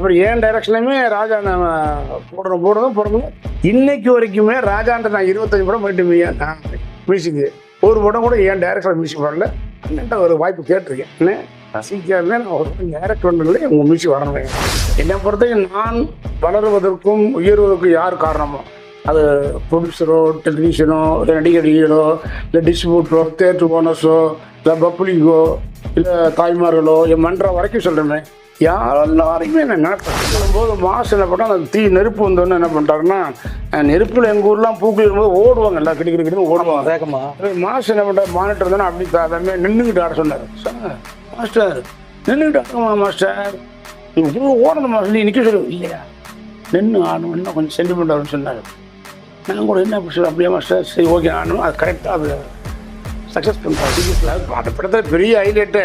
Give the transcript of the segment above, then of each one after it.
அப்புறம் ஏன் டைரக்ஷன்லையுமே ராஜா நான் போடுறதும் இன்னைக்கு வரைக்குமே ராஜான்ற நான் 25 படம் போயிட்டு நான் மியூசிக்கு ஒரு படம் கூட ஏன் டைரக்ஷன் மியூசிக் வரல. அண்ணன்ட்ட ஒரு வாய்ப்பு கேட்டிருக்கேன். என்ன சீக்கிரமே நான் ஒரு டைரக்ட் பண்ணல உங்கள் மியூசிக் வரணும். என்னை பொறுத்தவரைக்கும் நான் வளருவதற்கும் உயர்வதற்கும் யார் காரணமோ அது ப்ரொடியூசரோ டெக்னீஷியனோ இல்லை நடிகர்களோ இல்லை டிஸ்ட்ரிபியூட்டரோ தேட்டர் ஓனர்ஸோ இல்லை பப்ளிக்கோ இல்லை தாய்மார்களோ என் மன்றம் வரைக்கும் சொல்கிறேன். யாரெல்லாரையுமே நான் நினைப்பேன். சொல்லும்போது மாசு என்ன பண்ணால் அந்த நெருப்பு வந்தோன்னு என்ன பண்ணுறாருன்னா நெருப்பில் எங்கள் ஊர்லாம் பூக்கள் இருக்கும்போது ஓடுவாங்க எல்லாம் கிட்ட ஓடுவாங்க வேகமாக. மாசு என்ன பண்ணுறாரு மானிட்டர் இருந்தாலும் அப்படி அதே நின்றுக்கிட்டு ஆட சொன்னார். சார் மாஸ்டர் நின்றுக்கிட்டு ஆடுமா மாஸ்டர் ஓடணும் மாஸ்டர் நிற்க சொல்லுவோம் இல்லையா நின்று ஆடணும் இன்னும் கொஞ்சம் சென்டிமெண்ட் ஆகும்னு சொன்னார். நான் கூட என்ன அப்படி அப்படியே மாஸ்டர் சரி ஓகே ஆடணும் அது கரெக்டாக அது சக்ஸஸ் பண்ணுறாங்க. அந்த படத்தில் பெரிய ஹைலைட்டு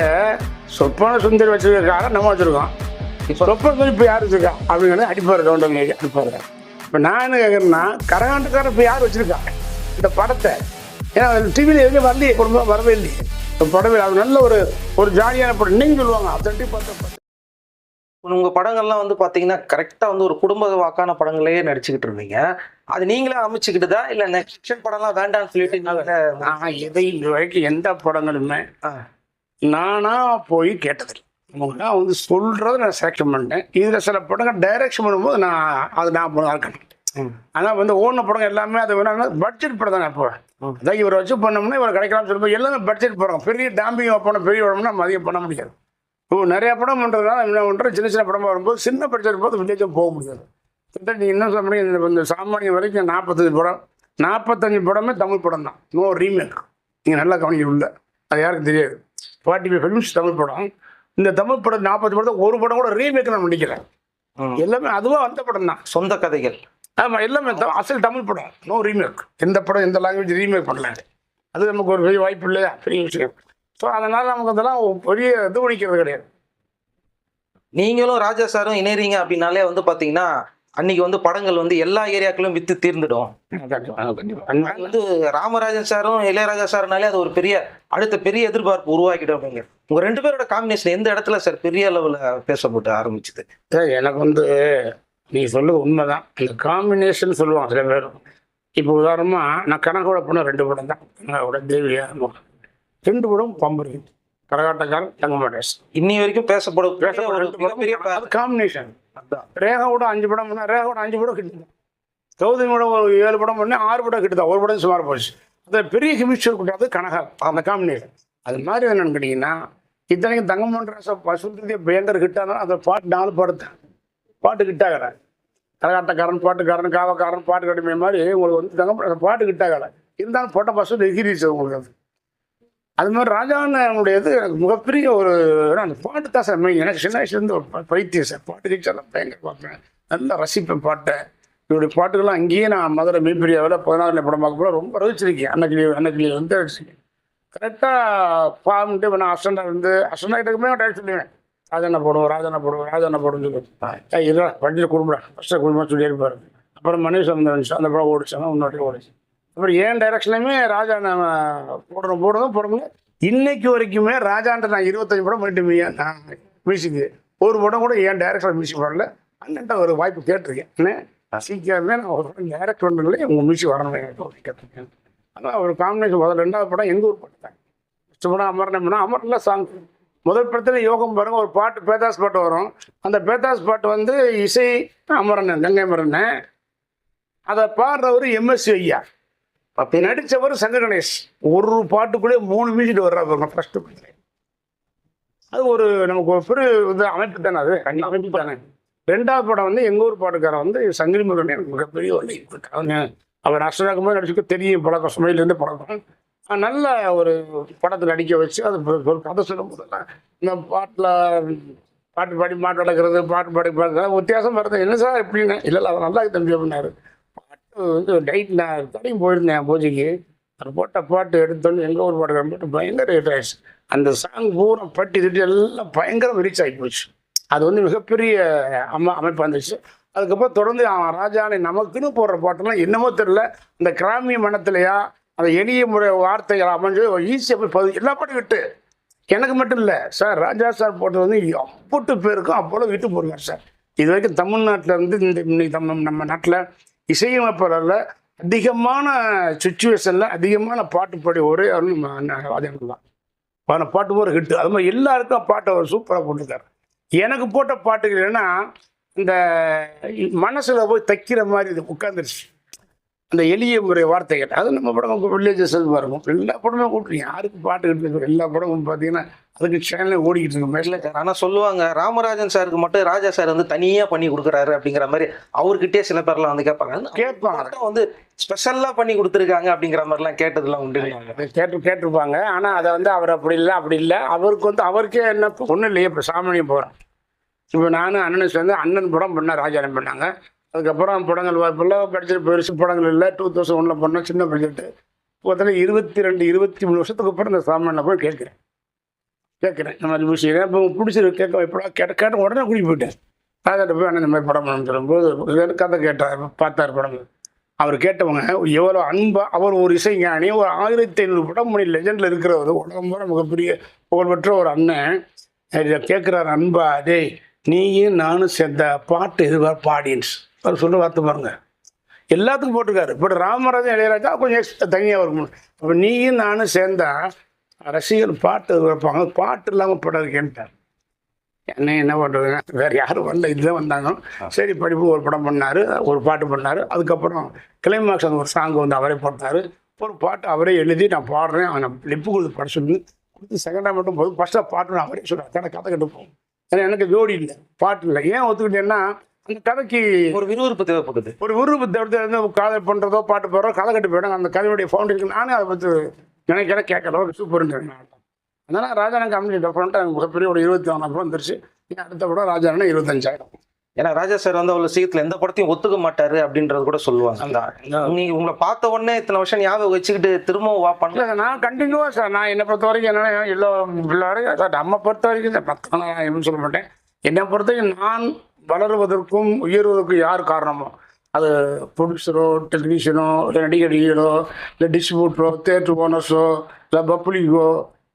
சொப்பான சுந்தரி வச்சுருக்காரு நம்ம வச்சுருக்கோம். இப்போ சொப்பன சுந்தரி இப்போ யார் வச்சுருக்கா அப்படிங்கிறது அடிப்பார் கவுண்டங்க அடிப்பார். இப்போ நான் என்ன கேட்குறேன்னா கரகாட்டுக்காரன் இப்போ யார் வச்சுருக்கா இந்த படத்தை? ஏன்னா டிவியில் எதுவுமே வரலையே குடும்பம் வரவே இல்லையே இந்த படமே. அது நல்ல ஒரு ஜாலியான படம் இன்னைக்கு சொல்லுவாங்க அத்தன்ட்டி பார்த்த. உங்கள் படங்கள்லாம் வந்து பார்த்தீங்கன்னா கரெக்டாக வந்து ஒரு குடும்ப வாக்கான படங்களையே நடிச்சுக்கிட்டு இருந்தீங்க. அது நீங்களே அமைச்சுக்கிட்டுதா இல்லை நெக்ஸ்ட் படம்லாம் வேண்டாம்னு சொல்லிட்டு எதை வரைக்கும் எந்த படங்களுமே நானா போய் கேட்டதில்லை. அவங்களாம் வந்து சொல்கிறத நான் செலக்ஷன் பண்ணேன். இதில் சில படங்கள் டைரக்ஷன் பண்ணும்போது நான் இருக்கணும். ஆனால் வந்து ஓன படம் எல்லாமே அது வேணா பட்ஜெட் படம் தானே. இப்போ அதான் இவரை வச்சு பண்ணோம்னா இவரை கிடைக்கலாம்னு சொல்லும்போது எல்லாமே பட்ஜெட் படம். பெரிய டாம்பிங் படம் பெரிய படம்னா மதியம் பண்ண முடியாது. இப்போ நிறையா படம் பண்ணுறதுனால என்ன பண்ணுறோம் சின்ன படமாக வரும்போது சின்ன பட்ஜெட் போது வில்லேஜும் போக முடியாது. நீங்கள் என்ன சொல்ல முடியும் இந்த சாமானியம் வரைக்கும் 45 படம் 45 படமே தமிழ் படம் தான். No remake. நீங்கள் நல்லா கவனிக்க உள்ள அது யாருக்கும் தெரியாது. 45 ஃபிலிம்ஸ் தமிழ் படம். இந்த தமிழ் படம் 40 படத்தை ஒரு படம் கூட ரீமேக் நான் நினைக்கிறேன். எல்லாமே அதுவாக வந்த படம் தான் சொந்த கதைகள். ஆமாம் எல்லாமே அசல் தமிழ் படம். No remake. எந்த படம் எந்த லாங்குவேஜ் ரீமேக் பண்ணல. அது நமக்கு ஒரு பெரிய வாய்ப்பு இல்லையா பெரிய விஷயம். ஸோ அதனால் நமக்கு அதெல்லாம் பெரிய இது ஒழிக்கிறது கிடையாது. நீங்களும் ராஜா சாரும் இணைறீங்க அப்படின்னாலே வந்து பார்த்தீங்கன்னா அன்னைக்கு வந்து படங்கள் வந்து எல்லா ஏரியாக்களும் வித்து தீர்ந்துடும். வந்து ராமராஜன் சாரும் இளையராஜா சார்னாலே அது ஒரு அடுத்த பெரிய எதிர்பார்ப்பு உருவாக்கிடும் அப்படிங்க. உங்க 2 பேரோட காம்பினேஷன் எந்த இடத்துல சார் பெரிய அளவில் பேசப்பட்டு ஆரம்பிச்சுது? எனக்கு வந்து நீ சொல்லுது உண்மைதான். இந்த காம்பினேஷன் சொல்லுவாங்க சில பேர். இப்போ உதாரணமாக நான் கனகோட படம் 2 படம் தான். கனகோட தேவியா 2 படம் பம்பரு கரகாட்டக்காரன் தங்கமாட்டேஸ் இன்னி வரைக்கும் பேசப்படும் காம்பினேஷன். ரேகாவோட 5 படம் பண்ணா ரேகாவோட 5 படம் கிட்டுதான். கௌதமியோட ஒரு 7 படம் பண்ணேன் 6 படம் கிட்டுதான். ஒரு படம் சுமார் போச்சு. அது பெரிய கெமிஸ்ட்ரி கூட்டாது கனகா அந்த காம்பினேஷன். அது மாதிரி என்னன்னு கேட்டிங்கன்னா இத்தனைக்கும் தங்கமன்ற பசுந்திய பயங்கர கிட்டாதான் அந்த பாட்டு 4 பாடுத்தேன் பாட்டு கிட்டாகிறேன். கரகாட்டக்காரன் பாட்டுக்காரன் காவக்காரன் பாட்டு கடுமை மாதிரி உங்களுக்கு வந்து தங்க பாட்டு கிட்டாகலை இருந்தாலும் போட்ட பசு எகிரிச்சு உங்களுக்கு. அது மாதிரி ராஜானுடையது எனக்கு மிகப்பெரிய ஒரு அந்த பாட்டு தான் சார் மெயின். எனக்கு சின்ன வயசுலேருந்து ஒரு பைத்தியம் சார். பாட்டு கேட்கலாம் பயங்கர பார்ப்பேன் நல்லா ரசிப்பேன் பாட்டை. இவருடைய பாட்டுக்கெல்லாம் அங்கேயே நான் மதுரை மீன்பெரியாவில் 14 படம் பார்க்க போல ரொம்ப ரசிச்சிருக்கேன். அன்னைக்கு வந்து ரசிச்சிருக்கேன். கரெக்டாக பாட்டு நான் அசண்டாகிட்டக்குமே டைரக்ட் சொல்லுவேன் ராஜாண்ணா போடுவோம் சொல்லுவேன். இதுதான் பட்ஜெட் குடும்பம் ஃபஸ்ட்டு குடும்பம் சொல்லியிருப்பார். அப்புறம் மனைவி சம்பந்தம் அந்த படம் ஓடிச்சாங்க இன்னொரு ஓடிச்சு. அப்புறம் ஏன் டைரக்ஷன்லையுமே ராஜா நான் போடுறதும் இன்னைக்கு வரைக்குமே ராஜான்ற நான் 25 படம் போயிட்டு நான் மியூசிக்கு ஒரு படம் கூட ஏன் டைரக்ஷன் மியூசிக் வரல. அண்ணன்ட்ட ஒரு வாய்ப்பு கேட்டிருக்கேன். என்ன சீக்கிரமே நான் ஒரு படம் டைரக்ட் பண்ணல உங்கள் மியூசிக் வரணும் கேட்டிருக்கேன். ஆனால் ஒரு காம்பினேஷன் முதல் 2வது படம் எங்கள் ஊர் பாட்டு தான். ஃபஸ்ட்டு படம் அமரன் அமரில் சாங். முதல் படத்தில் யோகம் பாருங்க ஒரு பாட்டு பேதாஸ் பாட்டு வரும். அந்த பேதாஸ் பாட்டு வந்து இசை அமரன் கங்கை அமரன். அதை பாடுறவர் எம்எஸ்சி ஐயா. அப்போ நடித்தவர் சங்கர் கணேஷ். ஒரு பாட்டுக்குள்ளே 3 மியூசிக் வர்றாங்க ஃபஸ்ட்டு படத்தில். அது ஒரு நமக்கு ஒரு பெரிய இது அமைப்பு தானே. அது அமைப்பு தானே. 2வது படம் வந்து எங்கள் ஊர் பாட்டுக்காரன் வந்து சங்கரி முருகன் எனக்கு மிகப்பெரிய ஒரு அவர் அஷ்டராகமாக நடிச்சுக்க தெரியும் பழக்கம் சுமையிலேருந்து பழக்கம். நல்ல ஒரு படத்தில் நடிக்க வச்சு அது ஒரு கதை சொல்லும் போதெல்லாம் இந்த பாட்டு பாடி மாட்டு வளர்க்குறது பாட்டு பாடி வித்தியாசம் வருது. என்ன சார் எப்படின்னு இல்லை அதை நல்லா தம்பி அப்படின்னாரு. வந்து டைட் நான் தடையும் போயிருந்தேன் பூஜைக்கு. அது போட்ட பாட்டு எடுத்தோன்னு எங்கள் ஊர் பாட்டுக்காரன் போட்டு பயங்கர ஹிட் ஆயிடுச்சு. அந்த சாங் பூரா பட்டி திட்டு எல்லாம் பயங்கரம் ரீச் ஆகி போச்சு. அது வந்து மிகப்பெரிய அமைப்பு வந்துச்சு. அதுக்கப்புறம் தொடர்ந்து ராஜானை நமக்குன்னு போடுற பாட்டெல்லாம் என்னமோ தெரியல இந்த கிராமிய மனத்திலையா அந்த எளிய முறை வார்த்தைகள் அமைஞ்சு ஈஸியாக போய் எல்லா பாட்டும் விட்டு எனக்கு மட்டும் இல்லை சார் ராஜா சார் போட்டது வந்து அப்புட்டு பேருக்கும் அப்போல விட்டு போடுவார் சார். இது வரைக்கும் தமிழ்நாட்டில் வந்து இன்னைக்கு நம்ம நாட்டில் இசையமைப்பாளரில் அதிகமான சுச்சுவேஷனில் அதிகமான பாட்டு பாடி ஒரே ராஜன் தான். பாட்டு போகிற ஹிட்டு. அது மாதிரி எல்லாருக்கும் பாட்டை அவர் சூப்பராக போட்டிருக்காரு. எனக்கு போட்ட பாட்டுகள் என்னன்னா இந்த மனசில் போய் தைக்கிற மாதிரி இது உட்காந்துருச்சு. அந்த எளிய முறை வார்த்தைகள் அது நம்ம படம் வில்லேஜஸ் இருக்கும். எல்லா படமே கூப்பிட்டுருங்க. யாருக்கு பாட்டு கிட்டு எல்லா படமும் பார்த்தீங்கன்னா அதுக்கு சேனல் ஓடிக்கிட்டு இருக்கு. இல்லை சார், ஆனால் சொல்லுவாங்க ராமராஜன் சாருக்கு மட்டும் ராஜா சார் வந்து தனியாக பண்ணி கொடுக்குறாரு அப்படிங்கிற மாதிரி அவர்கிட்டே சில பேர்லாம் வந்து கேட்பாங்க வந்து ஸ்பெஷலாக பண்ணி கொடுத்துருக்காங்க அப்படிங்கிற மாதிரிலாம் கேட்டதுலாம் உண்டு. கேட்டிருப்பாங்க. ஆனால் அதை வந்து அவர் அப்படி இல்லை. அவருக்கு வந்து அவருக்கே என்ன ஒன்றும் இல்லையே. இப்போ சாமானியம் போகிறேன். இப்போ நானும் அண்ணனும் சேர்ந்து அண்ணன் படம் பண்ணேன், ராஜானம் பண்ணாங்க. அதுக்கப்புறம் படங்கள் வாய்ப்பெல்லாம் படிச்சுட்டு பெருசு படங்கள் இல்லை. 2001 பண்ணோம், சின்ன பட்ஜெட்டு. பார்த்தா 22-23 வருஷத்துக்கு அப்புறம் இந்த சாமானில் போய் கேட்குறேன் இந்த மாதிரி விஷயம் இப்போ பிடிச்சிருக்கு. எப்படா கேட்ட உடனே கூட்டிகிட்டு போயிட்டேன். ராஜாட்ட போய் அண்ணன் இந்த மாதிரி படம் பண்ணணும்னு சொல்லும்போது கதை கேட்டார், பார்த்தார் படங்கள். அவர் கேட்டவங்க எவ்வளோ அன்பா. அவர் ஒரு இசைஞானி, ஒரு 1500 படம் மணி லெஜெண்டில் இருக்கிறவர், உலகம் மிகப்பெரிய புகழ்பெற்ற ஒரு அண்ணன். இதை கேட்குறாரு அன்பா, அதே நீயும் நானும் சேர்ந்த பாட்டு எதிர்பார்ப்பு ஆடியன்ஸ் அவர் சொல்ல வார்த்தை பாருங்க. எல்லாத்துக்கும் போட்டிருக்காரு. இப்போ ராமராஜன் இளையராஜா கொஞ்சம் எக்ஸ்ட்ரா தனியாக இருக்கும். அப்போ நீயும் நானும் சேர்ந்தா ரசிகர் பாட்டு எதிர்பார்ப்பாங்க. பாட்டு இல்லாமல் படம் இருக்கேன்ட்டார். என்ன பண்ணுறதுங்க, வேறு யாரும் வரல, இதுதான் வந்தாங்க. சரி படிப்பு ஒரு படம் பண்ணார், ஒரு பாட்டு பண்ணார். அதுக்கப்புறம் கிளைமாக்ஸ் அந்த ஒரு சாங் வந்து அவரே போட்டார். ஒரு பாட்டு அவரே எழுதி நான் பாடுறேன், அவனை லிப்பு கொடுத்து பட சொல்லி கொடுத்து செகண்டாக மட்டும் போதும். ஃபஸ்ட்டாக பாட்டு அவரே சொல்கிறார். கதை கட்டுப்போம். ஏன்னா எனக்கு ஜோடி இல்லை, பாட்டு இல்லை. ஏன் ஒத்துக்கிட்டேன்னா அந்த கதைக்கு ஒரு விறுவிறுப்பு தேவைப்படுது. ஒரு விறுவிறுப்பு தேவை. காதை பண்ணுறதோ பாட்டு போடுறதோ கதை கட்டு போயிடும். அந்த கதையுடைய ஃபவுண்டேஷன் நானே அதை பற்றி நினைக்கிறேன், கேட்கறோம். ஒரு சூப்பர்னு அதனால் ராஜானா கம்பெனி டெஃபரெண்ட்டாக எனக்கு மிகப்பெரிய ஒரு 24 வந்துருச்சு. அடுத்த படம் ராஜானா 25,000. ஏன்னா ராஜா சார் வந்து அவ்வளோ சீக்கிரத்தில் எந்த படத்தையும் ஒத்துக்க மாட்டாரு அப்படின்றது கூட சொல்லுவாங்க. நீங்கள் உங்களை பார்த்த உடனே இத்தனை வருஷம் ஞாபகம் வச்சுக்கிட்டு திரும்பவும் வா பண்ணல. நான் கண்டினியூவாக சார், நான் என்னை பொறுத்த வரைக்கும் என்னென்ன எல்லாரும் சார் நம்ம பொறுத்த வரைக்கும் பக்கம் நான் எதுவும் சொல்ல மாட்டேன். என்னை பொறுத்த வரைக்கும் நான் வளருவதற்கும் உயர்வதற்கும் யார் காரணமோ, அது ப்ரொடியூசரோ, டெலிவிஷனோ, இல்லை நடிகர்களோ, இல்லை டிஸ்ட்ரிபியூட்டரோ, தேட்டர் ஓனர்ஸோ, இல்லை பப்ளிக்கோ,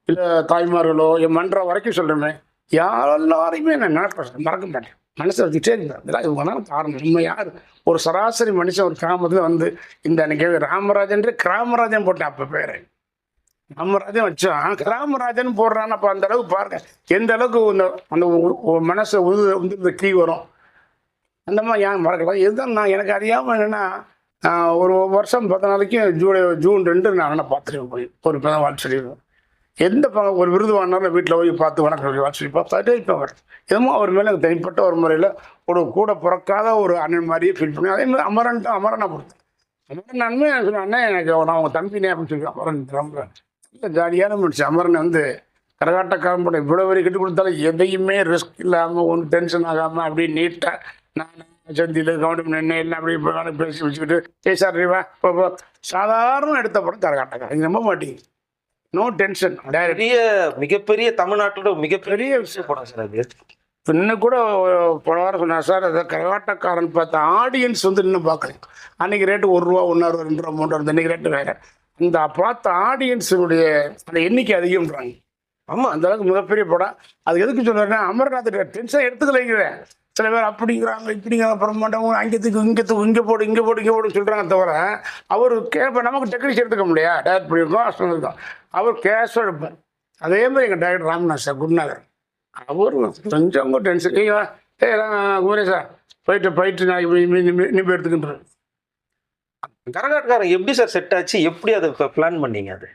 இல்லை தாய்மார்களோ, என் மன்ற வரைக்கும் சொல்கிறேன். எல்லாரையுமே நான் நினைப்பேன், மறக்க மாட்டேன். மனசை வச்சுட்டே இருக்கிறேன். இதெல்லாம் இவங்கனால காரணம். நம்ம யார் ஒரு சராசரி மனுஷன் ஒரு கிராமத்தில் வந்து இந்த அன்னைக்கு ராமராஜன் கிராமராஜன் போட்டேன். அப்போ பேர் ராமராஜன் வச்சான், கிராமராஜன் போடுறான்னு. அப்போ அந்த அளவுக்கு பாருங்க எந்த அளவுக்கு அந்த மனசை உந்து கீ வரும். அந்த மாதிரி ஏன் மறக்கலாம். இதுதான் நான் எனக்கு அறியாமல் என்னென்னா ஒரு வருஷம் 10 நாளைக்கு ஜூன் 2 நான் என்ன பார்த்துருவேன். போய் ஒரு வாழ்ச்சிடுவேன். எந்த ஒரு விருது வாங்கினாலும் வீட்டில் போய் பார்த்து வணக்கம் வாட்சி பார்த்துட்டே இருப்பேன். அவர் எதுமோ அவர் மேலே எனக்கு தனிப்பட்ட ஒரு முறையில் ஒரு கூட பிறக்காத ஒரு அண்ணன் மாதிரியே ஃபீல் பண்ணி. அதே மாதிரி அமரனை பொறுத்தேன். அமரன் நன்மை சொன்னேன், அண்ணன் எனக்கு நான் அவங்க தம்பினே அப்படின்னு சொல்லி அமரன் ரொம்ப இல்லை ஜாலியான முடிச்சு. அமரன் வந்து கரகாட்டக்காரன் போட இவ்வளோ வரை கட்டி கொடுத்தாலும் எதையுமே ரிஸ்க் இல்லாமல் ஒன்றும் டென்ஷன் ஆகாமல் அப்படியே நீட்டாக நான் சந்தியில் கவனம் என்ன எல்லாம் அப்படி பேசி வச்சுக்கிட்டு சார் ரீவா இப்போ சாதாரண எடுத்த படம் கரகாட்டக்காரன். இது நம்ப மாட்டேங்க. No tension. மிகப்பெரிய தமிழ்நாட்டோட மிகப்பெரிய விஷயம் படம் சார் அது. இன்னும் கூட போன வாரம் சொன்னார் சார், அதை கரகாட்டக்காரன் பார்த்த ஆடியன்ஸ் வந்து இன்னும் பார்க்குறேன். அன்றைக்கி ரேட்டு ₹1, ₹1, ₹2, ₹3, இன்றைக்கி ரேட்டு வேறு. இந்த பார்த்த ஆடியன்ஸுடைய அந்த எண்ணிக்கை அதிகம்ன்றாங்க. ஆமாம், அந்த அளவுக்கு மிகப்பெரிய படம். அது எதுக்கு சொல்கிறேன்னா அமர்நாத் டென்ஷன் எடுத்துக்கலைங்கிறேன். சில பேர் அப்படிங்கிறாங்க இப்படிங்கிறாங்க, அப்புறம் மாட்டவங்க இங்கே போடு சொல்கிறாங்க. தவிர அவர் நமக்கு டெக்னீஷியன் எடுத்துக்க முடியாது. டேரக்ட் பண்ணியிருக்கோம் இருக்கும். அவர் கேஷாக எடுப்பார். அதே மாதிரி எங்கள் டைரக்டர் ராம்நாத் சார் குருநாதர், அவர் கொஞ்சம் டென்ஷன். குமரேஷா போயிட்டு நான் நீ போய் எடுத்துக்கின்றேன். கரகாட்டக்காரன் எப்படி சார் செட் ஆச்சு? எப்படி அதை பிளான் பண்ணீங்க? அது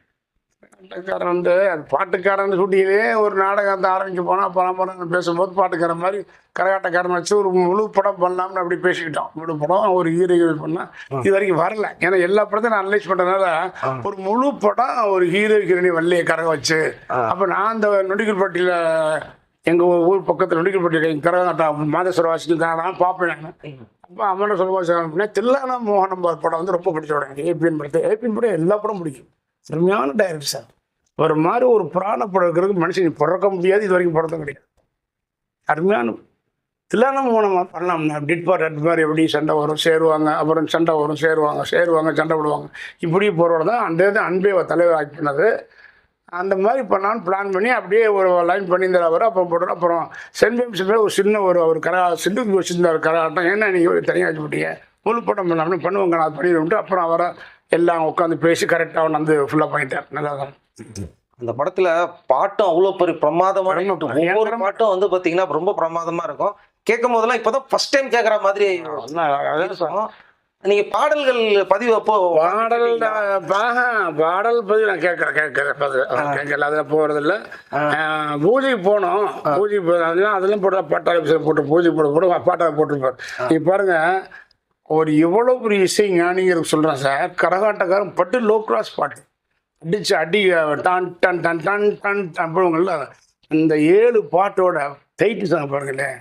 பாட்டுக்காரன் வந்து அது பாட்டுக்காரன் ஷூட்டிங்லேயே ஒரு நாடகத்தை ஆரம்பிக்க போனால் பணம் பேசும்போது பாட்டுக்காரன் மாதிரி கரகாட்டக்காரன் வச்சு ஒரு முழு படம் பண்ணலாம்னு அப்படி பேசிக்கிட்டோம். முழு படம் ஒரு ஹீரோயின் பண்ணால் இது வரைக்கும் வரல. ஏன்னா எல்லா படத்தையும் நான் அனலைஸ் பண்ணுறதுனால ஒரு முழு படம் ஒரு ஹீரோயினி வள்ளியை கரக வச்சு. அப்போ நான் அந்த நொடிகள்பட்டியில் எங்கள் ஊர் பக்கத்தில் நொடிகள்பட்டியில் கரகாட்டம் மாதேஸ்வர வாசிக்கு தான் நான் பார்ப்பேன். நான் அப்போ அம்மனை சொல்லுவாங்க அப்படின்னா தில்லானா மோகனம் படம் வந்து ரொம்ப பிடிச்ச படம். ஏபிஎன் படம் எல்லா படம் பிடிக்கும். அருமையான டைரக்டர் சார். ஒரு மாதிரி ஒரு புராண படம் இருக்கிறதுக்கு மனுஷன் பிறக்க முடியாது, இது வரைக்கும் படத்தும் கிடையாது. அருமையான தில்லானா மோகனமாக பண்ணலாம்னா டிட்பார் ரெட் மாதிரி எப்படி சண்டை வரும் சேருவாங்க, அப்புறம் சண்டை வரும் சேருவாங்க சண்டை விடுவாங்க, இப்படி போகிறோட தான் அன்பே தலைவர் ஆக்கி பண்ணது. அந்த மாதிரி பண்ணலான்னு பிளான் பண்ணி அப்படியே ஒரு லைன் பண்ணியிருந்தார் அவர். அப்புறம் போட்டு அப்புறம் சென்ட் ஜேம்ஸ் பேர் ஒரு சின்ன ஒரு சிண்டுக்கு வச்சுருந்தார் கரகாட்டம். ஏன்னா நீங்கள் தனியாக வச்சு போட்டீங்க முழு படம் பண்ணலாம் பண்ணுவாங்க, நான் பண்ணிட்டு அப்புறம் அவரை எல்லாம் உட்காந்து பேசி கரெக்டாக அவன் வந்து ஃபுல்லாக பண்ணிட்டார். நல்லா தான் அந்த படத்துல பாட்டும் அவ்வளோ பெரிய பிரமாதமான ஒவ்வொரு பாட்டும் வந்து பாத்தீங்கன்னா ரொம்ப பிரமாதமா இருக்கும். கேட்கும் போதெல்லாம் இப்பதான் ஃபர்ஸ்ட் டைம் கேட்கற மாதிரி இருக்கும். நீங்க பாடல்கள் பதிவு அப்போ பாடல் பதிவு நான் கேட்கறேன் அதில் போறதில்ல. பூஜைக்கு போனோம், பூஜைக்கு அதெல்லாம் போட்டு பாட்டாளி போட்டு பூஜை போட்டு பாட்டாளி போட்டுருப்பார். நீங்க பாருங்க, ஒரு எவ்வளோ பெரிய இசை ஞானிகள் சொல்கிறேன் சார். கரகாட்டக்காரன் பட்டு லோ கிளாஸ் பாட்டு அடிச்சு டான் டன் டன் டன் டன் அப்படிங்கள்ல அந்த 7 பாட்டோட டைட்டில் சாங் பாருங்களேன்,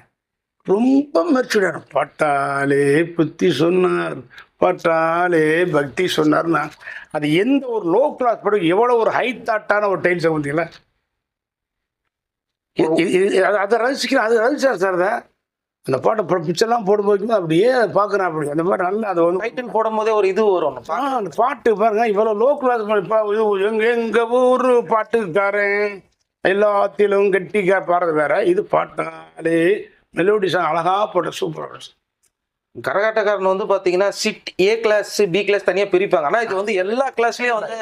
ரொம்ப மெச்சூர்டான. பாட்டாலே புத்தி சொன்னார், பாட்டாலே பக்தி சொன்னார்னா அது எந்த ஒரு லோ கிளாஸ் பாட்டு எவ்வளோ ஒரு ஹை தாட்டான ஒரு டைட்டில் சாங் பார்த்தீங்களா? அதை ரசிக்கிறேன், அது ரசிச்சார் சார். அதை அந்த பாட்டை பிக்சர்லாம் போடும்போது அப்படியே பார்க்குறேன். அப்படி அந்த மாதிரி நல்லா அதை வந்து டைட்டில் போடும் போதே ஒரு இது வரும். அந்த பாட்டு பாருங்க இவ்வளோ லோ கிளாஸ். எங்கள் ஊர் பாட்டுக்காரன் எல்லாத்திலும் கெட்டிக்கார பாடுறது வேற, இது பாட்டாலே மெலோடி சாங் அழகாக போட்ட சூப்பராக. கரகாட்டக்காரன் வந்து பார்த்தீங்கன்னா chit A class B class தனியாக பிரிப்பாங்க. ஆனால் இது வந்து எல்லா கிளாஸ்லேயும் வந்து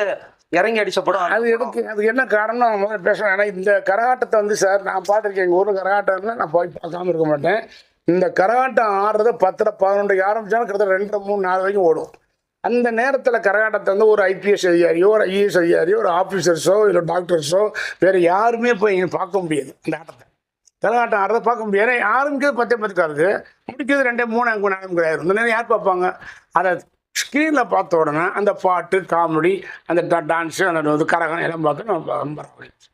இறங்கி அடிச்ச படம். அது எதுக்கு, அது என்ன காரணம் முதல்ல பேசுகிறேன். ஏன்னா இந்த கரகாட்டத்தை வந்து சார் நான் பார்த்துருக்கேன். எங்கள் ஊரில் கரகாட்டம்னா நான் போய் பார்க்காம இருக்க மாட்டேன். இந்த கரகாட்டம் ஆடுறது 10-11 ஆரம்பிச்சாலும் கிட்டத்தட்ட 2, 3, 4 வரைக்கும் ஓடும். அந்த நேரத்தில் கரகாட்டத்தை வந்து ஒரு ஐபிஎஸ் அதிகாரியோ ஒரு ஐஏஎஸ் அதிகாரியோ ஒரு ஆஃபீஸர்ஸோ இல்லை டாக்டர்ஸோ வேறு யாருமே போய் இங்கே பார்க்க முடியாது. அந்த ஆட்டத்தை கரகாட்டம் ஆடுறதை பார்க்க முடியாது. ஆரம்பிக்கிறது 10 இருக்காது, முடிக்கிறது 2, 3, 4 கிடையாது. இந்த நேரம் யார் பார்ப்பாங்க? அதை ஸ்க்ரீனில் பார்த்த உடனே அந்த பாட்டு, காமெடி, அந்த டான்ஸு, அந்த கரகம் எல்லாம் பார்த்து நம்ம ரொம்ப.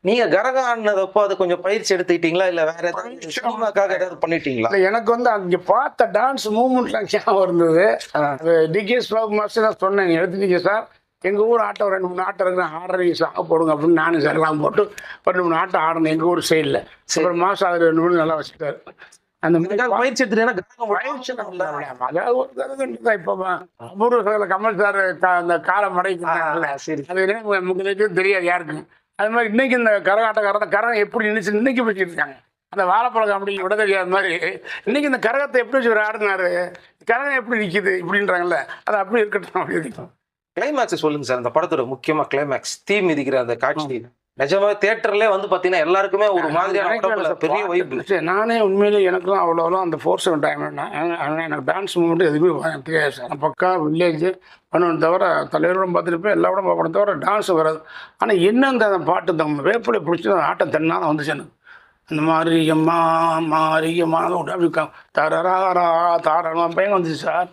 நீங்கள் கரகம் ஆடினதப்போ அது கொஞ்சம் பயிற்சி எடுத்துக்கிட்டீங்களா இல்லை வேற ஏதாவது பண்ணிட்டீங்களா? இல்லை, எனக்கு வந்து அங்கே பார்த்த டான்ஸ் மூவ்மெண்ட்லாம் ஞாபகம் இருந்தது. அது டிகேஎஸ் பாபு மாஸ்டர் தான் சொன்னேன், நீங்கள் எடுத்துட்டீங்க சார், எங்கள் ஊர் ஆட்டம் 2, 3 ஆட்டம் இருக்குது, ஆடுறீங்க சாங்க போடுங்க அப்படின்னு நானும் சார் எல்லாம் போட்டு 2, 3 ஆட்டம் ஆடணும் எங்கள் ஊர் சைடில். அப்புறம் மாதம் அது 2 மணி நல்லா வச்சுட்டாரு. அந்த மாதிரி பயிற்சி எடுத்துட்டீங்கன்னா அதாவது ஒரு கரகம் தான். இப்போ அபூர்வ கமல் சார் அந்த காலம் மடைக்கு சரி, அது உங்களுக்கு தெரியாது யாருக்கு. அது மாதிரி இன்னைக்கு இந்த கரகம் எப்படி நினைச்சு இன்னைக்கு வச்சுட்டு இருக்காங்க. அந்த வாழைப்பழம் அப்படி விட தெரியாத மாதிரி இன்னைக்கு இந்த கரகத்தை எப்படி வச்சு ஒரு ஆடினாரு, கரகம் எப்படி நிற்கிது இப்படின்றாங்கல்ல, அது அப்படி இருக்கட்டும். அப்படி இருக்கும். கிளைமேக்ஸ் சொல்லுங்க சார். அந்த படத்தோட முக்கியமாக கிளைமேக்ஸ் தீ மிதிக்கிற அந்த காட்சி நிஜமாவே தியேட்டர்லேயே வந்து பார்த்தீங்கன்னா எல்லாருக்குமே ஒரு மாதிரியான பெரிய வைப்பு. நானே உண்மையிலே எனக்கும் அவ்வளோ அந்த ஃபோர்ஸ் டைம் எனக்கு டான்ஸ் மூமெண்ட் எதுவுமே தெரியாது சார். பக்கா வில்லேஜ் பண்ணுவேன் தவிர தலைவரும் பார்த்துட்டு எல்லா படம் பார்க்கணும் தவிர டான்ஸ் வராது. ஆனால் என்ன அந்த பாட்டு தம் வேப்பிலை பிடிச்சி அந்த ஆட்டம் தன்னால வந்துச்சு எனக்கு. அந்த மாரியம்மா மாரியம்மா அப்படி தரரா தாரா பையன் வந்துச்சு சார்.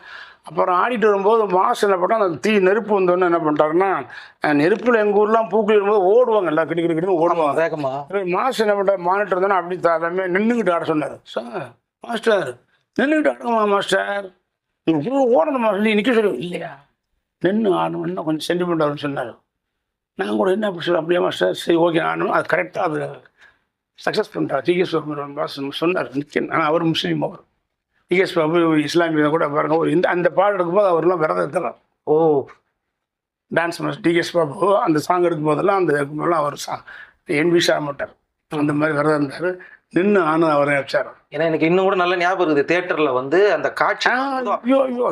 அப்புறம் ஆடிட்டு வரும்போது மாசு என்ன பண்ணால் அந்த நெருப்பு வந்தோன்னு என்ன பண்ணிட்டாருன்னா, நெருப்பில் எங்கள் ஊர்லாம் பூக்கள் இருக்கும்போது ஓடுவாங்க, எல்லாம் கிட்ட ஓடுவாங்க வேகமா. மாசு என்ன பண்ணுறாரு, மானிட்டர் இருந்தோன்னா அப்படி எல்லாமே நின்றுக்கிட்டு ஆட சொன்னார். சார் மாஸ்டர் நின்றுக்கிட்டு ஆடுங்கம்மா மாஸ்டர், நீங்கள் ஓடணுமா சொல்லி நிற்க சொல்லி இல்லையா, நின்று ஆடணும், இன்னும் கொஞ்சம் சென்டிமெண்ட் ஆகுன்னு சொன்னார். நான் கூட என்ன அப்படி சொல்ல அப்படியே மாஸ்டர், சரி ஓகே ஆடணும், அது கரெக்டாக அது சக்ஸஸ் பண்ணிட்டார். டிஎஸ் பாபு சொன்னார் நிற்க. ஆனால் அவர் முஸ்லீம், அவர் டிஎஸ் பாபு இஸ்லாமிய கூட பாருங்க. ஒரு அந்த பாடம் எடுக்கும்போது அவர்லாம் விரதம் இருக்கிறார். ஓ டான்ஸ் மாஸ்டர் டிஎஸ் பாபு அந்த சாங் எடுக்கும்போதெல்லாம் அந்த இருக்கும்போதெல்லாம் அவர் NB சார மாட்டார், அந்த மாதிரி விரதம் இருந்தார். நின்று ஆனது அவரை வச்சார். ஏன்னா எனக்கு இன்னும் கூட நல்ல ஞாபகம் இருக்குது. தியேட்டர்ல வந்து அந்த காட்சி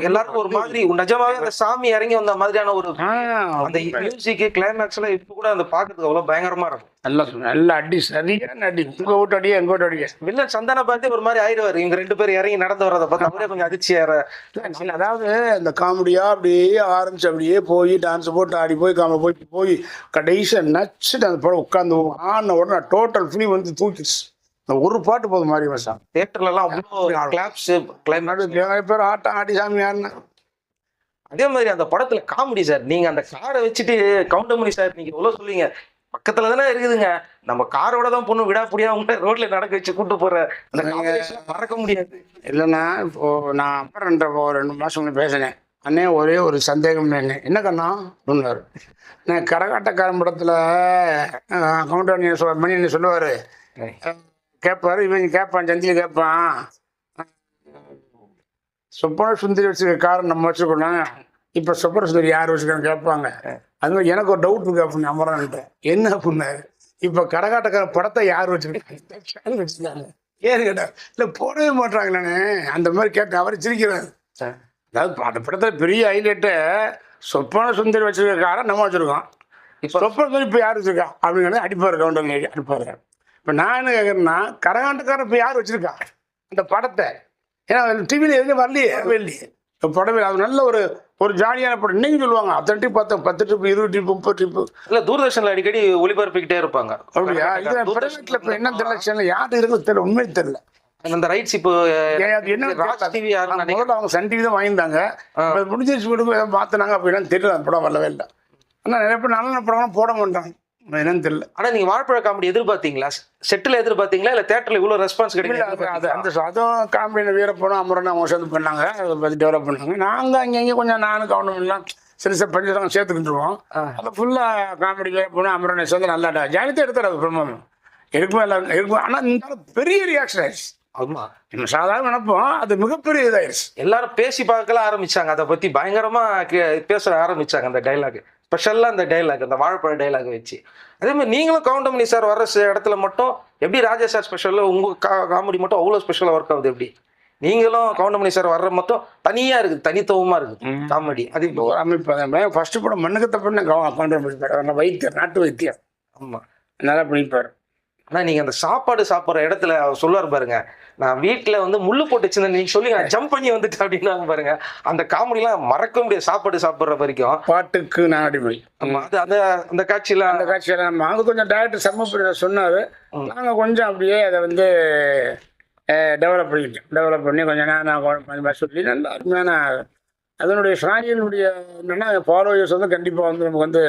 எல்லாருக்கும் ஒரு மாதிரி நிஜமாவே அந்த சாமி இறங்கி வந்த மாதிரியான ஒரு அந்த மியூசிக் கிளைமேக்ஸ் எல்லாம் இப்ப கூட அந்த பாக்குறதுக்கு அவ்வளவு பயங்கரமா இருக்கும். நல்லா அடி, சரியான அடி, உங்க வீட்டு அடியா எங்க வீட்டு அடியா. வில்லன் சந்தான பார்த்து ஒரு மாதிரி ஆயிடுவாரு. இவங்க 2 பேரும் இறங்கி நடந்து வர்றதை பார்த்து அவரே கொஞ்சம் அதிர்ச்சியார. அதாவது இந்த காமெடியா அப்படியே ஆரம்பிச்சு அப்படியே போய் டான்ஸ் போட்டு ஆடி போய் போய் கடைசியா நச்சுட்டு அந்த படம் உட்காந்து ஆன உடனே டோட்டல் ஃபிலிம் வந்து தூக்கிடுச்சு. ஒரு பாட்டு போதும் மாதிரி வச்சான். தியேட்டர்ல எல்லாம் பேர் ஆட்டம் ஆடி சாமி ஆடினா. அதே மாதிரி அந்த படத்துல காமெடி சார், நீங்க அந்த காரை வச்சுட்டு கவுண்டமணி சார் நீங்க எவ்வளவு சொல்லுவீங்க, பக்கத்துல தானே இருக்குதுங்க, நம்ம காரோட தான் பொண்ணு விடாப்படியா அவங்க ரோட்ல நடக்க வச்சு கூட்டு போற அந்த மறக்க முடியாது. இல்லைன்னா இப்போ நான் அப்புறம் 2 மாசம் முன்னே பேசினேன். அண்ணே ஒரே ஒரு சந்தேகம், என்ன கண்ணா சொன்னார். நான் கரகாட்டக்காரன் படத்துல கவுண்டமணி மணி சொல்லுவாரு, கேட்பாரு, இவங்க கேட்பான், சந்தியில் கேட்பான், சொப்பன சுந்தரி வச்சுருக்க காரை நம்ம வச்சுருக்கோம், இப்போ சொப்பன சுந்தரி யார் வச்சுருக்கான்னு கேட்பாங்க. அது மாதிரி எனக்கு ஒரு டவுட் இருக்கு அப்படின்னு அமரன்ட்டு. என்ன அப்படின்னாரு, இப்போ கரகாட்டக்கார படத்தை யார் வச்சிருக்காங்க ஏன்னு கேட்டார். இல்லை போடவே மாட்டாங்களானே அந்த மாதிரி கேட்டேன். அவர் சிரிக்கிறாரு. அதாவது அந்த படத்தில் பெரிய ஹைலைட்டை சொப்பன சுந்தரி வச்சிருக்கார நம்ம வச்சுருக்கோம். இப்போ சொப்பன சுந்தரி இப்போ யார் வச்சிருக்கா அப்படிங்கிறது அடிப்பார், கவுண்டர் அடிப்பார். இப்போ நான் என்ன கேட்குறேன்னா, கரகாட்டக்காரன் இப்போ யார் வச்சிருக்கா அந்த படத்தை? ஏன்னா டிவியில் எதுவும் வரலையே, இல்லையே இப்போ படமே. அது நல்ல ஒரு ஜாலியான படம். இன்னைக்கு சொல்லுவாங்க அத்தனை ட்ரிப், 10 ட்ரிப், 20 ட்ரிப், 30 ட்ரிப்பு. இல்லை தூர்தர்ஷனில் அடிக்கடி ஒளிபரப்பிக்கிட்டே இருப்பாங்க. அப்படியா? இது படத்தில் இப்போ என்ன தெரியல, சேனல் யார் இருக்குன்னு தெரியல, உண்மையை தெரியல. அந்த ரைட்ஸ் இப்போ என்ன ராஜ் டிவி யாருன்னு முதல்ல அவங்க சன் டிவி தான் வாங்கியிருந்தாங்க. முடிஞ்சிருச்சு விடுங்க, ஏதோ மாற்றினாங்க அப்படின்னா தெரியல. அந்த படம் வரவே இல்லை. ஆனால் நிறைய பேர் நல்ல படம்லாம் போட மாட்டாங்க, என்னன்னு தெரியல. ஆனால் நீங்கள் வாழைப்பழ காமெடி எதிர்பார்த்தீங்களா? செட்டில் எதிர்பார்த்தீங்களா இல்லை தேட்டரில் இவ்வளோ ரெஸ்பான்ஸ் கிடைக்கல? அதுவும் காமெடி வீரப்படம் அமரன் அவங்க சேர்ந்து பண்ணாங்க, அதை பற்றி டெவலப் பண்ணாங்க. நாங்கள் அங்கங்கே கொஞ்சம் நானும் கவர்மெண்ட்லாம் சரி சார் பஞ்சம் சேர்த்துக்கிட்டுருவோம். அதை ஃபுல்லாக காமெடி வீரப்படம் அமரனை சேர்ந்து நல்லா ஜாலியாக எடுத்தார். அது பிரம்மம் இருக்குமே எல்லாருக்கும் இருக்கும். ஆனால் இந்த பெரிய ரியாக்ஷன் ஆயிடுச்சு. ஆமா, நம்ம சாதாரண நினைப்போம், அது மிகப்பெரிய இதாயிருச்சு. எல்லாரும் பேசி பார்க்கலாம் ஆரம்பிச்சாங்க, அதை பத்தி பயங்கரமா பேச ஆரம்பிச்சாங்க. அந்த டைலாக் ஸ்பெஷல்லா, அந்த டைலாக், அந்த வாழைப்பழ டைலாக் வச்சு. அதே மாதிரி நீங்களும் கவுண்டமணி சார் வர்ற இடத்துல மட்டும் எப்படி ராஜா சார் ஸ்பெஷல்ல உங்க காமெடி மட்டும் அவ்வளோ ஸ்பெஷலா ஒர்க் ஆகுது? எப்படி நீங்களும் கவுண்டமணி சார் வர்ற மட்டும் தனியா இருக்குது, தனித்துவமா இருக்குது காமெடி. அது இப்போ ஒரு அமைப்பு. ஃபர்ஸ்ட் படம் மண்ணுக்கு தப்புன்னு கவுண்டமணி வைத்தியர், நாட்டு வைத்தியர். ஆமா, நல்லா பண்ணிப்பாரு. ஆனா நீங்க அந்த சாப்பாடு சாப்பிட்ற இடத்துல அவர் சொல்லுவார் பாருங்க, நான் வீட்டுல வந்து முள்ளு போட்டுச்சுன்னு நீங்க சொல்லி நான் ஜம்ப் பண்ணி வந்துட்டேன் அப்படின்னாங்க பாருங்க. அந்த காமெடிலாம் மறக்க முடியாது. சாப்பாடு சாப்பிட்ற வரைக்கும் பாட்டுக்கு நான் அடிமை. ஆமா, அது அந்த காட்சியில நம்ம அங்கே கொஞ்சம் டேரக்டர் செம்ம சொன்னாரு. நாங்க கொஞ்சம் அப்படியே அதை வந்து டெவலப் பண்ணி கொஞ்சம் நான் சொல்லி நல்ல அருமையான அதனுடைய சாரியனுடைய என்னன்னா ஃபாலோவர்ஸ் வந்து கண்டிப்பாக வந்து நமக்கு வந்து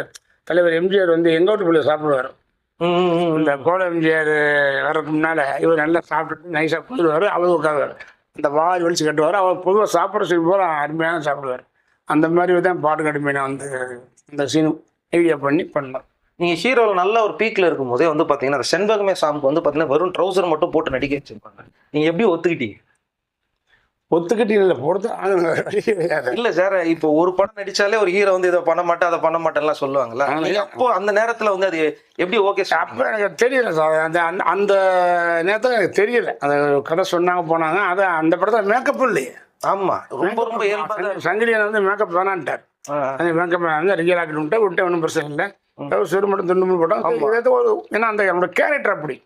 தலைவர் எம்ஜிஆர் வந்து எங்கோட்டு பிள்ளை சாப்பிடுவார். இந்த கோல எம்ஜிஆர் வர்றதுக்கு முன்னால் இவர் நல்லா சாப்பிட்டுட்டு நைஸாக போயிடுவார். அவர் உட்காருவார், அந்த வாய் வலிச்சு கட்டுவார். அவர் பொதுவாக சாப்பிட்ற சீன் போல் அருமையான சாப்பிடுவார். அந்த மாதிரி தான் பாட்டு கடுமையை நான் வந்து இந்த சீன் ஐடியா பண்ணேன். நீங்கள் ஹீரோவில் நல்ல ஒரு பீக்கில் இருக்கும்போதே வந்து பார்த்தீங்கன்னா அந்த செண்பகமே சாமுக்கு வந்து பார்த்தீங்கன்னா வெறும் ட்ரௌசர் மட்டும் போட்டு நடிக்க வச்சிருப்பாங்க. நீங்கள் எப்படி ஒத்துக்கிட்டீங்க? ஒத்துக்கிட்டீங்கல்ல, போடுறது இல்லை சார். இப்போ ஒரு படம் நடிச்சாலே ஒரு ஹீரோ வந்து இதை பண்ண மாட்டேன், அதை பண்ண மாட்டேன்லாம் சொல்லுவாங்கல்ல. அப்போ அந்த நேரத்தில் வந்து அது எப்படி ஓகே சார்? அப்போ எனக்கு தெரியல சார். அந்த நேரத்தில் எனக்கு தெரியல. அந்த கதை சொன்னாங்க போனாங்க. அது அந்த படத்தில் மேக்கப் இல்லையே. ஆமாம், ரொம்ப இயல்பாக சங்கிலியனை வந்து மேக்கப் வேணான்ட்டார். அந்த மேக்கப் வந்து ரியல் ஆக்கிட்டு விட்டு ஒன்றும் பிரச்சனை இல்லை. சிறு மட்டும் துண்டு மட்டும் போட்டோம். ஒரு ஏன்னா அந்த என்னோட கேரக்டர் அப்படி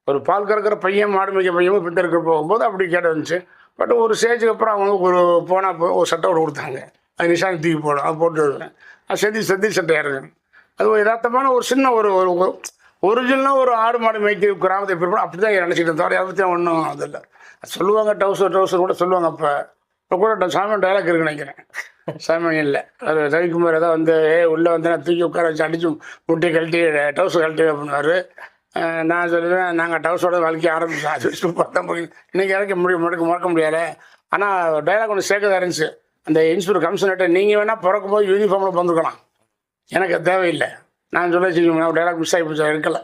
ஒரு பால் கறக்கிற பையன், மாடு மேய்க்க பையன், பித்த இருக்கிற போகும்போது அப்படி கேட்ட வந்துச்சு. பட் ஒரு ஸ்டேஜுக்கு அப்புறம் அவங்க ஒரு போனால் ஒரு சட்டை ஒரு கொடுத்தாங்க. அது நிஷாந்தி தூக்கி போடும், அது போட்டு வருவேன். அது செதி சட்டையாக இருக்கும். அது ஒரு யதார்த்தமான ஒரு சின்ன ஒரு ஒரிஜினலாக ஒரு ஆடு மாடு மேய்க்க கிராமத்தை எப்படி அப்படி தான் நினச்சிக்கிட்டு தவிர அதை பற்றி ஒன்றும் அது இல்லை. சொல்லுவாங்க டவுசர் கூட சொல்லுவாங்க. இப்போ கூட சாமியோட டைலாக் இருக்குன்னு நினைக்கிறேன். சாமி இல்லை, அது ரவிக்குமார் ஏதாவது வந்து உள்ளே வந்து நான் தூக்கி உட்கார வச்சு அடிச்சு முட்டி கழட்டி டவுசர் கழட்டி அப்படின்னாரு. நான் சொல்லுவேன், நாங்கள் டவுஸோட வாழ்க்கையை ஆரம்பிச்சோம். அது பார்த்தா இன்றைக்கி இறக்க மறக்க முடியாது. ஆனால் டைலாக் ஒன்று சேர்க்கதான் இருந்துச்சு. அந்த இன்ஸ்பெக்டர் கமிஷனர்கிட்ட நீங்கள் வேணால் பிறக்கும் போது யூனிஃபார்மில் வந்துருக்கலாம், எனக்கு தேவையில்லை. நான் சொல்ல டைலாக் மிஸ் ஆகி போச்சா இருக்கல.